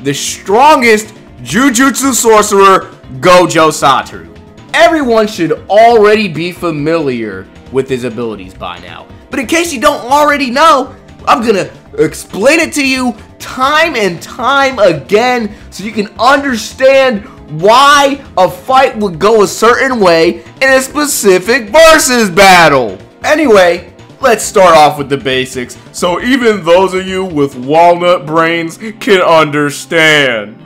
the strongest Jujutsu sorcerer, Gojo Satoru. Everyone should already be familiar with his abilities by now. But in case you don't already know, I'm gonna explain it to you time and time again so you can understand why a fight would go a certain way in a specific versus battle. Anyway, let's start off with the basics so even those of you with walnut brains can understand.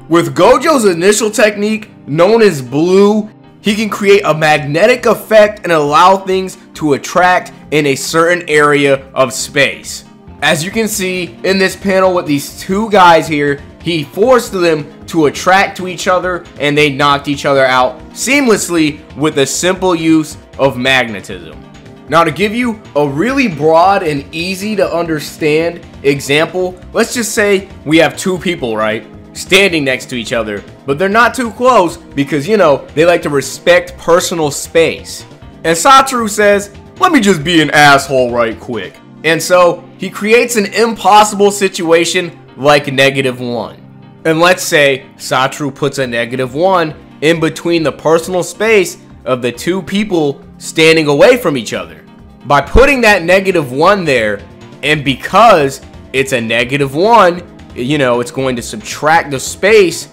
With Gojo's initial technique, known as Blue, he can create a magnetic effect and allow things to attract in a certain area of space. As you can see in this panel with these two guys here, he forced them to attract to each other and they knocked each other out seamlessly with the simple use of magnetism. Now, to give you a really broad and easy to understand example, let's just say we have two people, right, standing next to each other, but they're not too close because, you know, they like to respect personal space. And Satoru says, let me just be an asshole right quick. And so he creates an impossible situation like -1. And let's say Satoru puts a -1 in between the personal space of the two people standing away from each other. By putting that -1 there, and because it's a -1, you know, it's going to subtract the space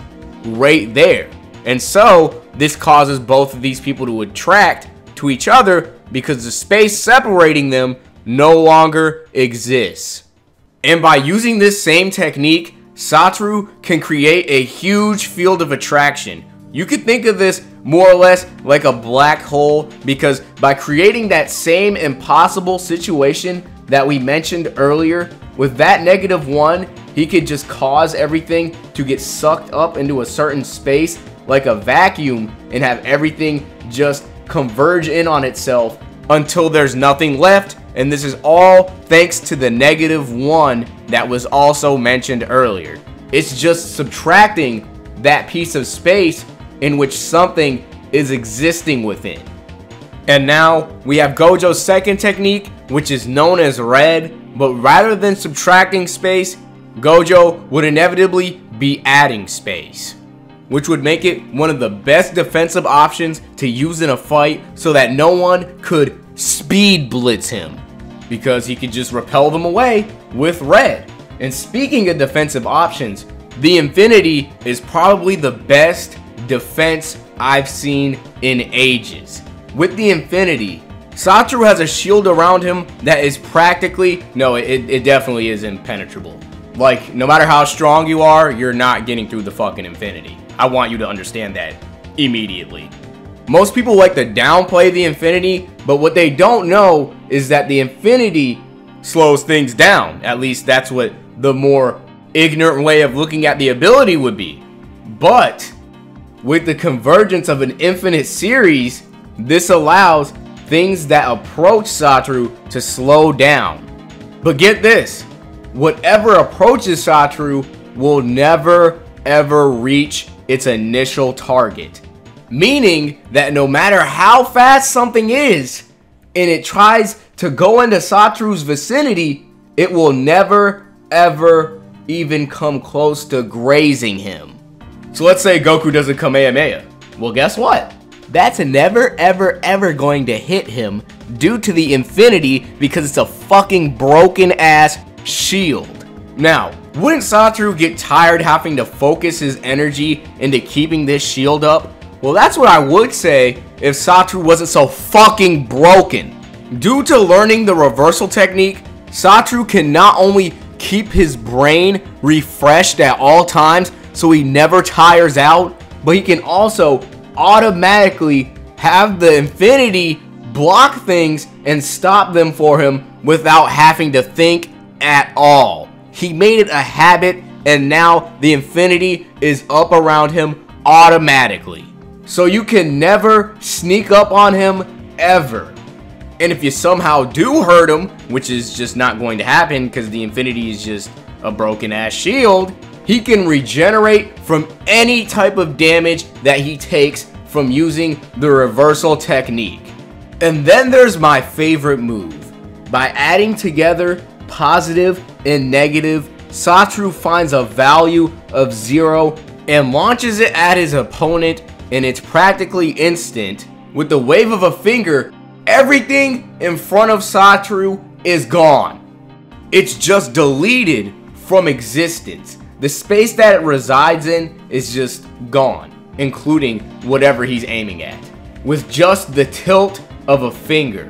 right there. And so this causes both of these people to attract to each other because the space separating them no longer exists. And by using this same technique, Satoru can create a huge field of attraction. You could think of this more or less like a black hole, because by creating that same impossible situation that we mentioned earlier, with that -1, he could just cause everything to get sucked up into a certain space like a vacuum and have everything just converge in on itself until there's nothing left. And this is all thanks to the -1 that was also mentioned earlier. It's just subtracting that piece of space in which something is existing within. And now we have Gojo's second technique, which is known as Red, but rather than subtracting space, Gojo would inevitably be adding space, which would make it one of the best defensive options to use in a fight so that no one could speed blitz him, because he could just repel them away with Red. And speaking of defensive options, the Infinity is probably the best defense I've seen in ages. With the Infinity, Satoru has a shield around him that is practically, no, it definitely is impenetrable. Like, no matter how strong you are, you're not getting through the fucking Infinity. I want you to understand that immediately. Most people like to downplay the Infinity, but what they don't know is that the Infinity slows things down. At least that's what the more ignorant way of looking at the ability would be. But with the convergence of an infinite series, this allows things that approach Satoru to slow down. But get this, whatever approaches Satoru will never ever reach its initial target. Meaning that no matter how fast something is and it tries to go into Satoru's vicinity, it will never ever even come close to grazing him. So let's say Goku does a Kamehameha. Well, guess what? That's never ever ever going to hit him due to the Infinity, because it's a fucking broken ass shield. Now, wouldn't Satoru get tired having to focus his energy into keeping this shield up? Well, that's what I would say if Satoru wasn't so fucking broken. Due to learning the reversal technique, Satoru can not only keep his brain refreshed at all times so he never tires out, but he can also automatically have the Infinity block things and stop them for him without having to think at all. He made it a habit, and now the Infinity is up around him automatically. So you can never sneak up on him ever. And if you somehow do hurt him, which is just not going to happen because the Infinity is just a broken ass shield, he can regenerate from any type of damage that he takes from using the reversal technique. And then there's my favorite move. By adding together positive and negative Satoru finds a value of 0 and launches it at his opponent, and it's practically instant. With the wave of a finger, everything in front of Satoru is gone. It's just deleted from existence. The space that it resides in is just gone, including whatever he's aiming at, with just the tilt of a finger.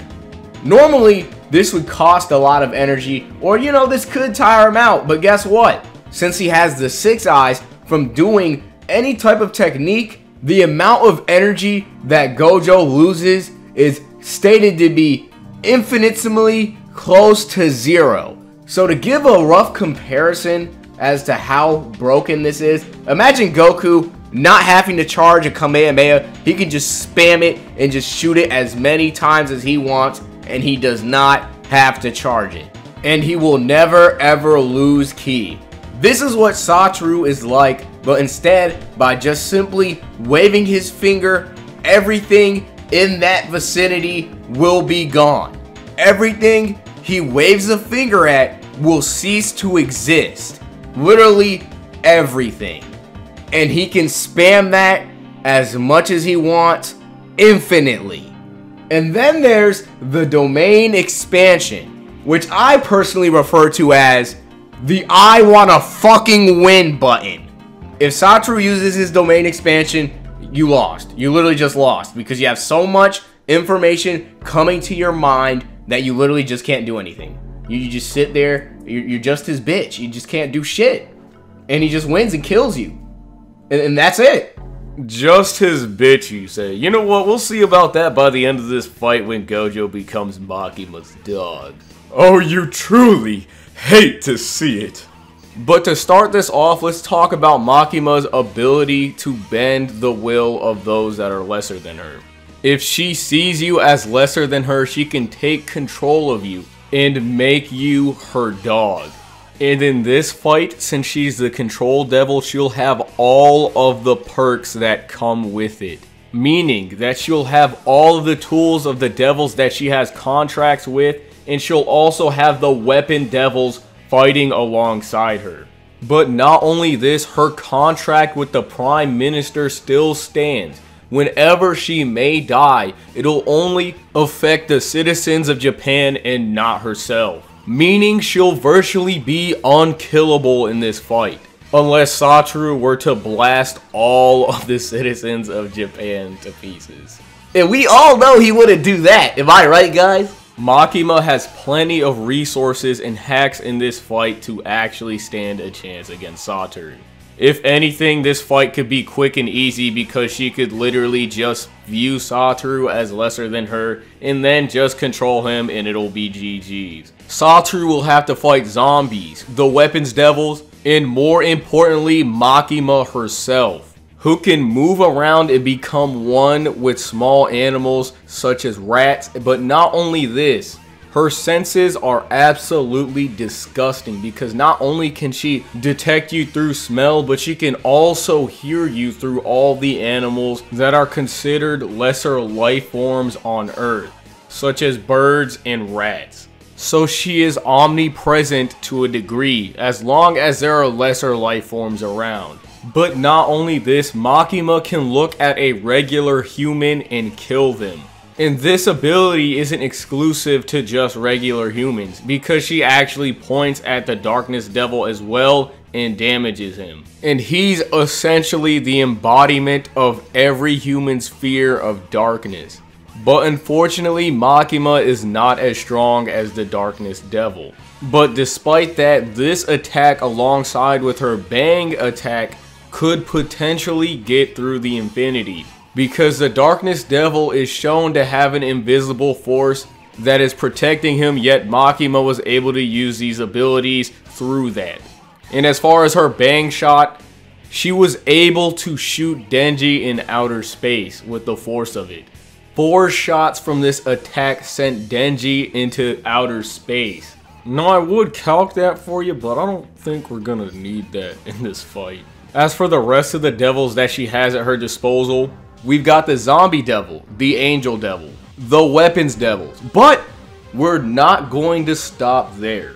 Normally, this would cost a lot of energy, or this could tire him out, but guess what? Since he has the 6 eyes from doing any type of technique, the amount of energy that Gojo loses is stated to be infinitesimally close to 0. So to give a rough comparison as to how broken this is, imagine Goku not having to charge a Kamehameha. He can just spam it and just shoot it as many times as he wants, and he does not have to charge it. And he will never ever lose ki. This is what Satoru is like, but instead, by just simply waving his finger, everything in that vicinity will be gone. Everything he waves a finger at will cease to exist. Literally everything. And he can spam that as much as he wants, infinitely. And then there's the domain expansion, which I personally refer to as the I wanna fucking win button. If Satoru uses his domain expansion, you lost. You literally just lost, because you have so much information coming to your mind that you literally just can't do anything. You just sit there, you're just his bitch. You just can't do shit. And he just wins and kills you. And that's it. Just his bitch, you say. You know what? We'll see about that by the end of this fight when Gojo becomes Makima's dog. Oh, you truly hate to see it. But to start this off, let's talk about Makima's ability to bend the will of those that are lesser than her. If she sees you as lesser than her, she can take control of you and make you her dog. And in this fight, since she's the control devil, she'll have all of the perks that come with it. Meaning that she'll have all of the tools of the devils that she has contracts with, and she'll also have the weapon devils fighting alongside her. But not only this, her contract with the Prime Minister still stands. Whenever she may die, it'll only affect the citizens of Japan and not herself. Meaning she'll virtually be unkillable in this fight, unless Satoru were to blast all of the citizens of Japan to pieces. And we all know he wouldn't do that, am I right, guys? Makima has plenty of resources and hacks in this fight to actually stand a chance against Satoru. If anything, this fight could be quick and easy because she could literally just view Satoru as lesser than her and then just control him and it'll be GG's. Satoru will have to fight zombies, the weapons devils, and more importantly, Makima herself, who can move around and become one with small animals such as rats. But not only this, her senses are absolutely disgusting because not only can she detect you through smell, but she can also hear you through all the animals that are considered lesser life forms on Earth, such as birds and rats. So she is omnipresent to a degree, as long as there are lesser life forms around. But not only this, Makima can look at a regular human and kill them. And this ability isn't exclusive to just regular humans, because she actually points at the Darkness Devil as well and damages him. And he's essentially the embodiment of every human's fear of darkness. But unfortunately, Makima is not as strong as the Darkness Devil. But despite that, this attack alongside with her Bang attack could potentially get through the Infinity, because the Darkness Devil is shown to have an invisible force that is protecting him, yet Makima was able to use these abilities through that. And as far as her Bang shot, she was able to shoot Denji in outer space with the force of it. 4 shots from this attack sent Denji into outer space. Now I would calc that for you, but I don't think we're gonna need that in this fight. As for the rest of the devils that she has at her disposal, we've got the Zombie Devil, the Angel Devil, the Weapons Devils, but we're not going to stop there.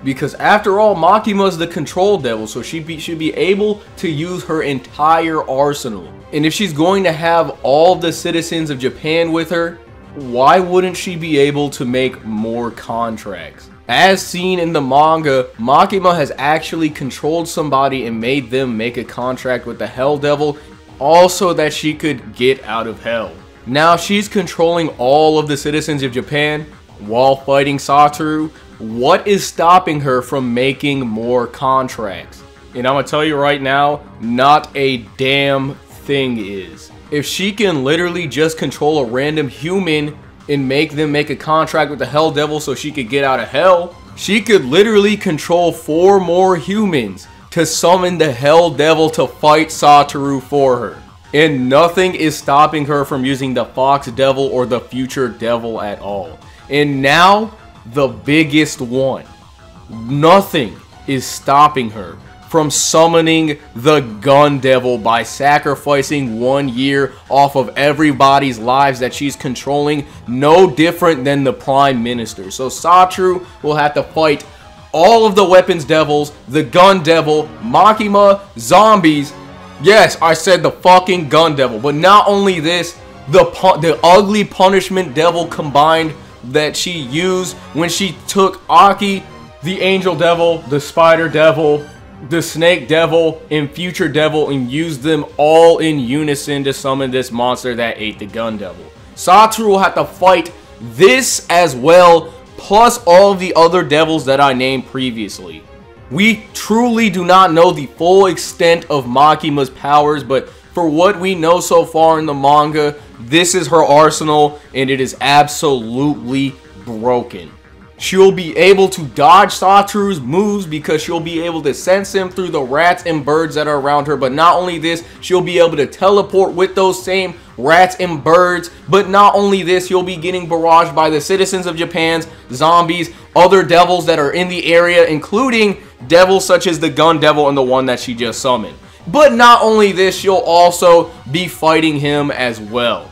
Because after all, Makima's the control devil, so she should be able to use her entire arsenal. And if she's going to have all the citizens of Japan with her, why wouldn't she be able to make more contracts? As seen in the manga, Makima has actually controlled somebody and made them make a contract with the Hell Devil, also that she could get out of hell. Now she's controlling all of the citizens of Japan while fighting Satoru. What is stopping her from making more contracts? And I'm gonna tell you right now, not a damn thing is. If she can literally just control a random human and make them make a contract with the Hell Devil so she could get out of hell, she could literally control 4 more humans to summon the Hell Devil to fight Satoru for her. And nothing is stopping her from using the Fox Devil or the Future Devil at all. And now, the biggest one. Nothing is stopping her from summoning the Gun Devil by sacrificing 1 year off of everybody's lives that she's controlling, no different than the Prime Minister. So Satoru will have to fight all of the Weapons Devils, the Gun Devil, Makima, zombies. Yes, I said the fucking Gun Devil. But not only this, the ugly Punishment Devil combined that she used when she took Aki, the Angel Devil, the Spider Devil, the Snake Devil, and Future Devil, and used them all in unison to summon this monster that ate the Gun Devil. Satoru will have to fight this as well, plus all of the other devils that I named previously. We truly do not know the full extent of Makima's powers, but for what we know so far in the manga, this is her arsenal, and it is absolutely broken. She'll be able to dodge Satoru's moves because she'll be able to sense him through the rats and birds that are around her. But not only this, she'll be able to teleport with those same rats and birds. But not only this, you'll be getting barraged by the citizens of Japan's zombies, other devils that are in the area, including devils such as the Gun Devil and the one that she just summoned. But not only this, you'll also be fighting him as well.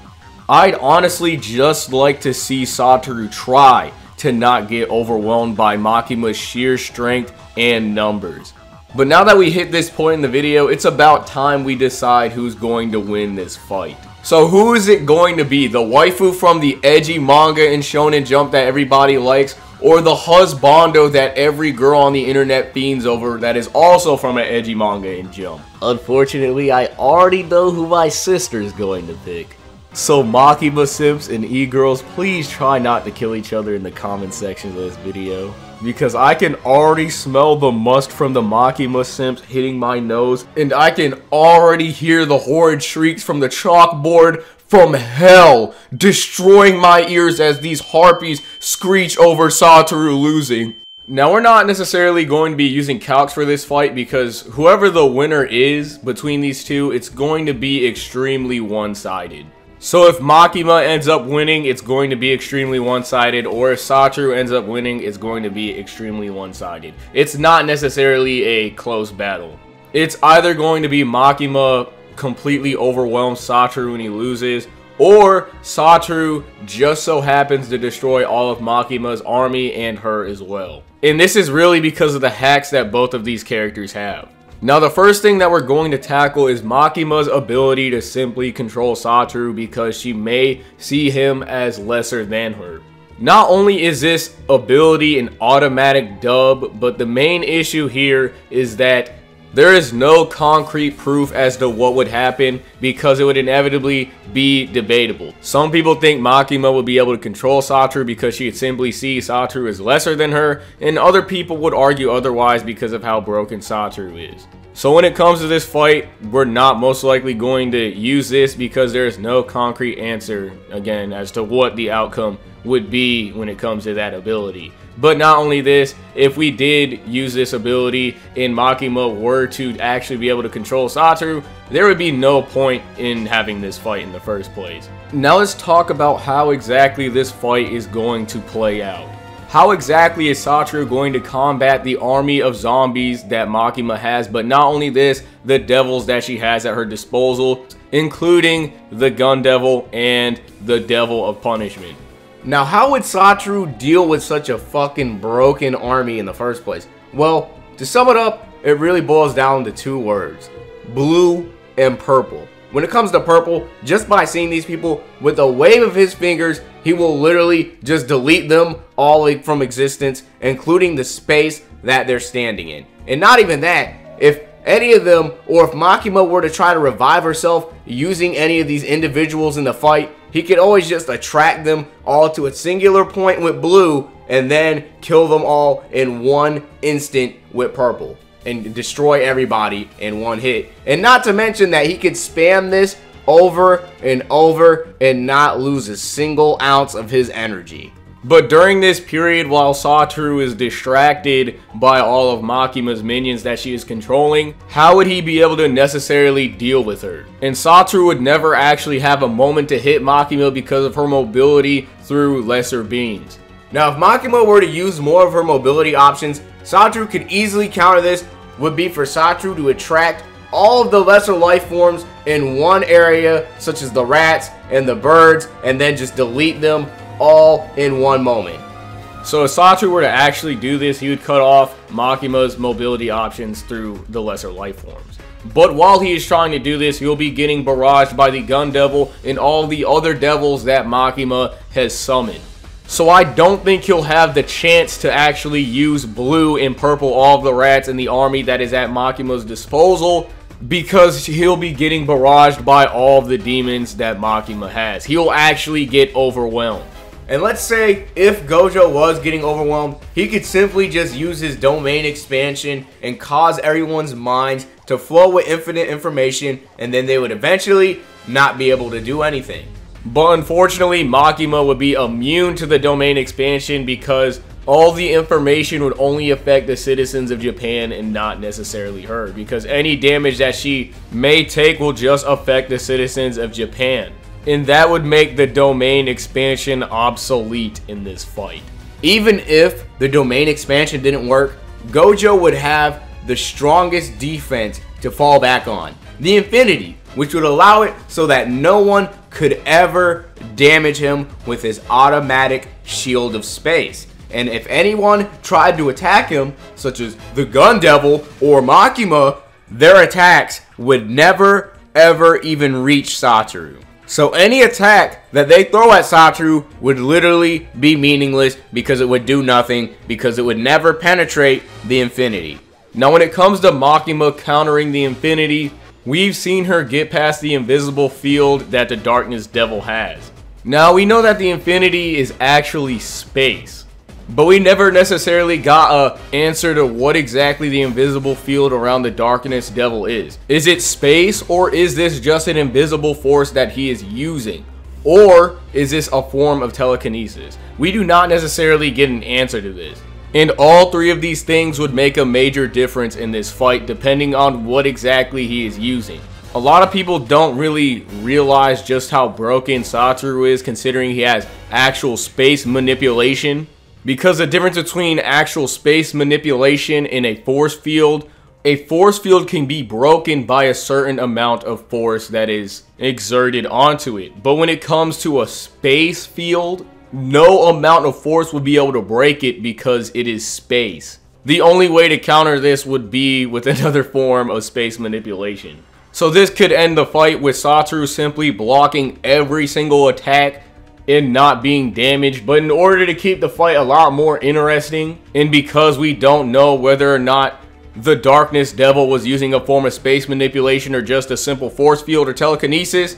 I'd honestly just like to see Satoru try to not get overwhelmed by Makima's sheer strength and numbers. But now that we hit this point in the video, it's about time we decide who's going to win this fight. So who is it going to be? The waifu from the edgy manga and Shonen Jump that everybody likes, or the husbando that every girl on the internet fiends over that is also from an edgy manga and Jump? Unfortunately, I already know who my sister is going to pick. So Makima Simps and E-Girls, please try not to kill each other in the comment sections of this video, because I can already smell the must from the Makima Simps hitting my nose, and I can already hear the horrid shrieks from the chalkboard from hell destroying my ears as these harpies screech over Satoru losing. Now, we're not necessarily going to be using calcs for this fight because whoever the winner is between these two, it's going to be extremely one-sided. So if Makima ends up winning, it's going to be extremely one-sided, or if Satoru ends up winning, it's going to be extremely one-sided. It's not necessarily a close battle. It's either going to be Makima completely overwhelms Satoru and he loses, or Satoru just so happens to destroy all of Makima's army and her as well. And this is really because of the hacks that both of these characters have. Now, the first thing that we're going to tackle is Makima's ability to simply control Satoru because she may see him as lesser than her. Not only is this ability an automatic dub, but the main issue here is that there is no concrete proof as to what would happen because it would inevitably be debatable. Some people think Makima would be able to control Satoru because she could simply see Satoru as lesser than her, and other people would argue otherwise because of how broken Satoru is. So when it comes to this fight, we're not most likely going to use this because there is no concrete answer, again, as to what the outcome would be when it comes to that ability. But not only this, if we did use this ability and Makima were to actually be able to control Satoru, there would be no point in having this fight in the first place. Now let's talk about how exactly this fight is going to play out. How exactly is Satoru going to combat the army of zombies that Makima has, but not only this, the devils that she has at her disposal, including the Gun Devil and the Devil of Punishment. Now, how would Satoru deal with such a fucking broken army in the first place? Well, to sum it up, it really boils down to two words: blue and purple. When it comes to purple, just by seeing these people, with a wave of his fingers, he will literally just delete them all from existence, including the space that they're standing in. And not even that, if any of them, or if Makima were to try to revive herself using any of these individuals in the fight, he could always just attract them all to a singular point with blue and then kill them all in one instant with purple and destroy everybody in one hit. And not to mention that he could spam this over and over and not lose a single ounce of his energy. But during this period, while Satoru is distracted by all of Makima's minions that she is controlling, how would he be able to necessarily deal with her? And Satoru would never actually have a moment to hit Makima because of her mobility through lesser beings. Now, if Makima were to use more of her mobility options, Satoru could easily counter this. Would be for Satoru to attract all of the lesser life forms in one area, such as the rats and the birds, and then just delete them all in one moment. So if Satoru were to actually do this, he would cut off Makima's mobility options through the lesser life forms. But while he is trying to do this, he'll be getting barraged by the Gun Devil and all the other devils that Makima has summoned. So I don't think he'll have the chance to actually use blue and purple, all of the rats in the army that is at Makima's disposal, because he'll be getting barraged by all of the demons that Makima has. He'll actually get overwhelmed. And let's say if Gojo was getting overwhelmed, he could simply just use his domain expansion and cause everyone's minds to flow with infinite information, and then they would eventually not be able to do anything. But unfortunately, Makima would be immune to the domain expansion because all the information would only affect the citizens of Japan and not necessarily her, because any damage that she may take will just affect the citizens of Japan. And that would make the domain expansion obsolete in this fight. Even if the domain expansion didn't work, Gojo would have the strongest defense to fall back on: the Infinity, which would allow it so that no one could ever damage him with his automatic shield of space. And if anyone tried to attack him, such as the Gun Devil or Makima, their attacks would never ever even reach Satoru. So any attack that they throw at Satoru would literally be meaningless because it would do nothing, because it would never penetrate the Infinity. Now when it comes to Makima countering the Infinity, we've seen her get past the invisible field that the Darkness Devil has. Now we know that the Infinity is actually space, but we never necessarily got an answer to what exactly the invisible field around the Darkness Devil is. Is it space, or is this just an invisible force that he is using? Or is this a form of telekinesis? We do not necessarily get an answer to this. And all three of these things would make a major difference in this fight depending on what exactly he is using. A lot of people don't really realize just how broken Satoru is, considering he has actual space manipulation. Because the difference between actual space manipulation and a force field can be broken by a certain amount of force that is exerted onto it. But when it comes to a space field, no amount of force would be able to break it because it is space. The only way to counter this would be with another form of space manipulation. So this could end the fight with Satoru simply blocking every single attack and not being damaged. But in order to keep the fight a lot more interesting, and because we don't know whether or not the Darkness Devil was using a form of space manipulation or just a simple force field or telekinesis,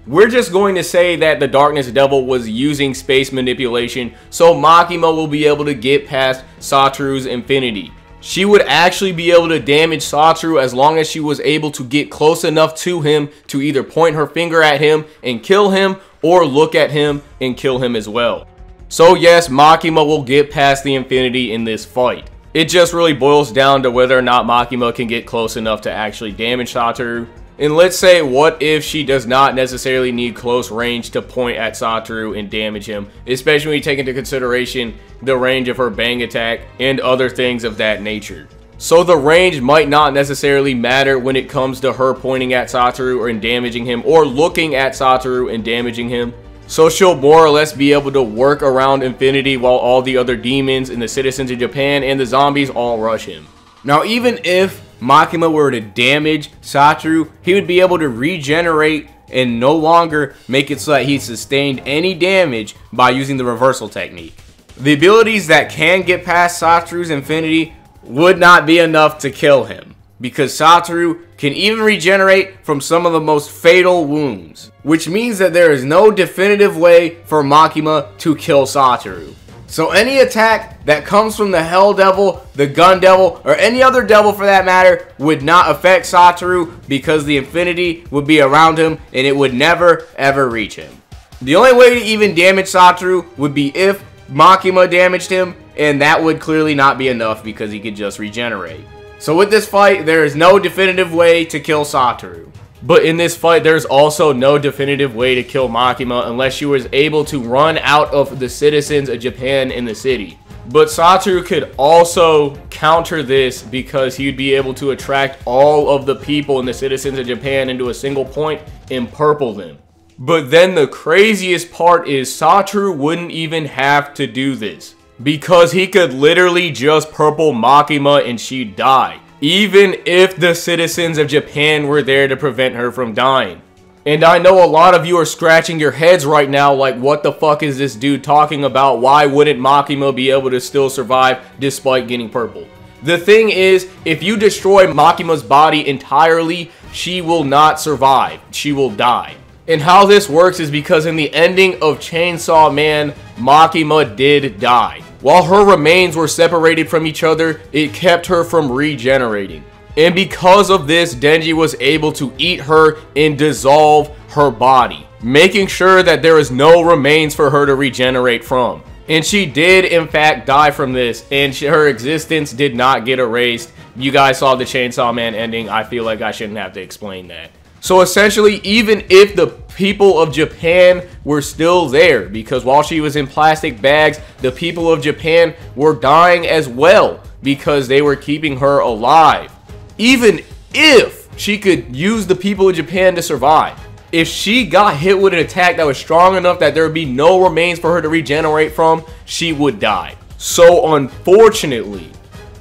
we're just going to say that the Darkness Devil was using space manipulation, so Makima will be able to get past Satoru's Infinity. She would actually be able to damage Satoru as long as she was able to get close enough to him to either point her finger at him and kill him, or look at him and kill him as well. So yes, Makima will get past the Infinity in this fight. It just really boils down to whether or not Makima can get close enough to actually damage Satoru. And let's say, what if she does not necessarily need close range to point at Satoru and damage him, especially when you take into consideration the range of her bang attack and other things of that nature. So the range might not necessarily matter when it comes to her pointing at Satoru and damaging him, or looking at Satoru and damaging him. So she'll more or less be able to work around Infinity while all the other demons and the citizens of Japan and the zombies all rush him. Now, even if Makima were to damage Satoru, he would be able to regenerate and no longer make it so that he sustained any damage by using the reversal technique. The abilities that can get past Satoru's Infinity would not be enough to kill him, because Satoru can even regenerate from some of the most fatal wounds, which means that there is no definitive way for Makima to kill Satoru. So any attack that comes from the Hell Devil, the Gun Devil, or any other devil for that matter would not affect Satoru because the Infinity would be around him and it would never ever reach him. The only way to even damage Satoru would be if Makima damaged him, and that would clearly not be enough because he could just regenerate. So with this fight, there is no definitive way to kill Satoru. But in this fight, there's also no definitive way to kill Makima unless she was able to run out of the citizens of Japan in the city. But Satoru could also counter this because he would be able to attract all of the people and the citizens of Japan into a single point and purple them. But then the craziest part is Satoru wouldn't even have to do this, because he could literally just purple Makima and she'd die, even if the citizens of Japan were there to prevent her from dying. And I know a lot of you are scratching your heads right now like, what the fuck is this dude talking about? Why wouldn't Makima be able to still survive despite getting purple? The thing is, if you destroy Makima's body entirely, she will not survive. She will die. And how this works is because in the ending of Chainsaw Man, Makima did die. While her remains were separated from each other, it kept her from regenerating. And because of this, Denji was able to eat her and dissolve her body, making sure that there is no remains for her to regenerate from. And she did in fact die from this, and her existence did not get erased. You guys saw the Chainsaw Man ending. I feel like I shouldn't have to explain that. So essentially, even if the people of Japan were still there, because while she was in plastic bags, the people of Japan were dying as well because they were keeping her alive. Even if she could use the people of Japan to survive, if she got hit with an attack that was strong enough that there would be no remains for her to regenerate from, she would die. So unfortunately,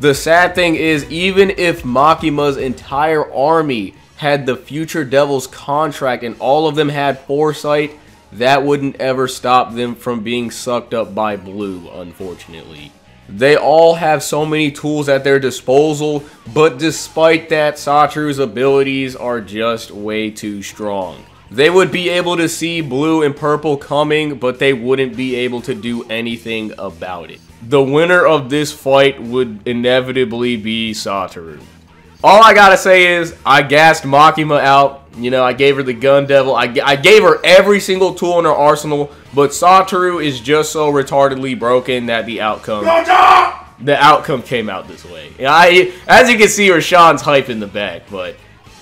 the sad thing is, even if Makima's entire army had the Future Devils contract and all of them had foresight, that wouldn't ever stop them from being sucked up by Blue, unfortunately. They all have so many tools at their disposal, but despite that, Satoru's abilities are just way too strong. They would be able to see Blue and Purple coming, but they wouldn't be able to do anything about it. The winner of this fight would inevitably be Satoru. All I gotta say is, I gassed Makima out. You know, I gave her the Gun Devil. I gave her every single tool in her arsenal, but Satoru is just so retardedly broken that the outcome came out this way. As you can see, Rashawn's hype in the back, but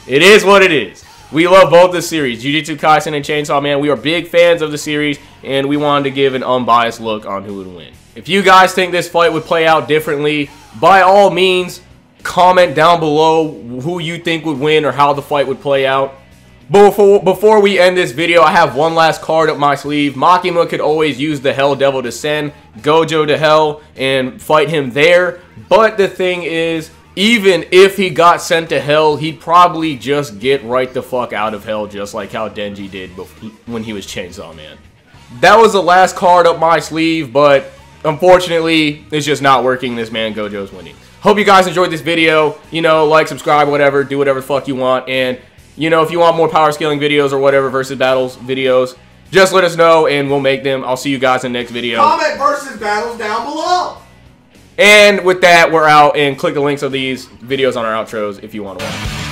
it is what it is. We love both the series, Jujutsu Kaisen and Chainsaw Man. We are big fans of the series, and we wanted to give an unbiased look on who would win. If you guys think this fight would play out differently, by all means, comment down below who you think would win or how the fight would play out. But before we end this video, I have one last card up my sleeve. Makima could always use the Hell Devil to send Gojo to hell and fight him there. But the thing is, even if he got sent to hell, he'd probably just get right the fuck out of hell, just like how Denji did when he was Chainsaw Man. That was the last card up my sleeve, but unfortunately, it's just not working. This man Gojo's winning. Hope you guys enjoyed this video. You know, like, subscribe, whatever. Do whatever the fuck you want. And, you know, if you want more power scaling videos or whatever, versus battles videos, just let us know and we'll make them. I'll see you guys in the next video. Comment versus battles down below. And with that, we're out. And click the links of these videos on our outros if you want to watch.